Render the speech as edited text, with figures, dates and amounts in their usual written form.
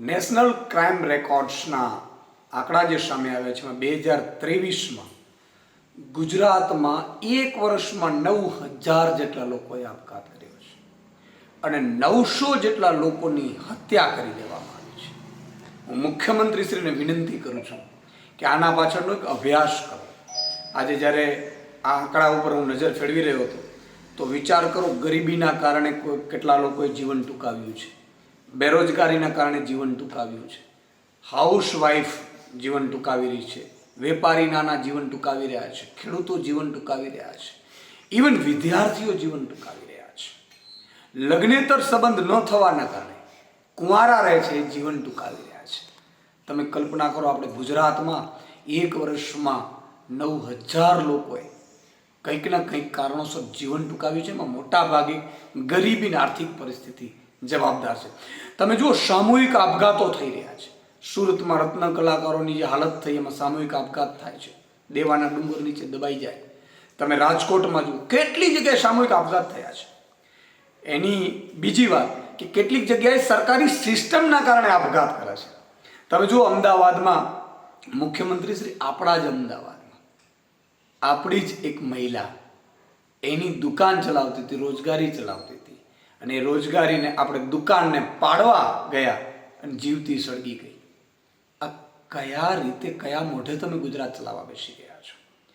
National crime રેકોર્ડ્સના આંકડા જે સામે આવ્યા છે એમાં 2023માં ગુજરાતમાં એક વર્ષમાં 9,000 જેટલા લોકોએ આપઘાત કર્યો છે અને 900 જેટલા લોકોની હત્યા કરી દેવામાં આવી છે. હું મુખ્યમંત્રીશ્રીને વિનંતી કરું છું કે આના પાછળનો એક અભ્યાસ કરો. આજે જ્યારે આ આંકડા ઉપર હું નજર ફેરવી રહ્યો હતો તો વિચાર કરો, ગરીબીના કારણે કેટલા લોકોએ જીવન ટૂંકાવ્યું છે, બેરોજગારીના કારણે જીવન ટૂંકાવ્યું છે, હાઉસવાઈફ જીવન ટૂંકાવી રહી છે, વેપારી નાના જીવન ટૂંકાવી રહ્યા છે, ખેડૂતો જીવન ટૂંકાવી રહ્યા છે, ઇવન વિદ્યાર્થીઓ જીવન ટૂંકાવી રહ્યા છે. લગ્નેતર સંબંધ ન થવાના કારણે કુંવારા રહે છે, જીવન ટૂંકાવી રહ્યા છે. તમે કલ્પના કરો, આપણે ગુજરાતમાં એક વર્ષમાં 9,000 લોકોએ કંઈક ના કંઈક કારણોસર જીવન ટૂંકાવ્યું છે. એમાં મોટા ભાગે ગરીબી અને આર્થિક પરિસ્થિતિ જવાબદાર છે. તમે જુઓ, સામૂહિક આપઘાતો થઈ રહ્યા છે. સુરતમાં રત્ન કલાકારોની જે હાલત થઈ એમાં સામૂહિક આપઘાત થાય છે, દેવાના ડુંગર નીચે દબાઈ જાય. તમે રાજકોટમાં જુઓ, કેટલી જગ્યાએ સામૂહિક આપઘાત થયા છે. એની બીજી વાત કે કેટલીક જગ્યાએ સરકારી સિસ્ટમના કારણે આપઘાત કરે છે. તમે જુઓ, અમદાવાદમાં મુખ્યમંત્રી શ્રી આપણા જ અમદાવાદમાં આપણી જ એક મહિલા એની દુકાન ચલાવતી હતી, રોજગારી ચલાવતી હતી, અને એ રોજગારીને આપણે દુકાનને પાડવા ગયા અને જીવતી સળગી ગઈ. આ કયા રીતે, કયા મોઢે તમે ગુજરાત ચલાવવા બેસી ગયા?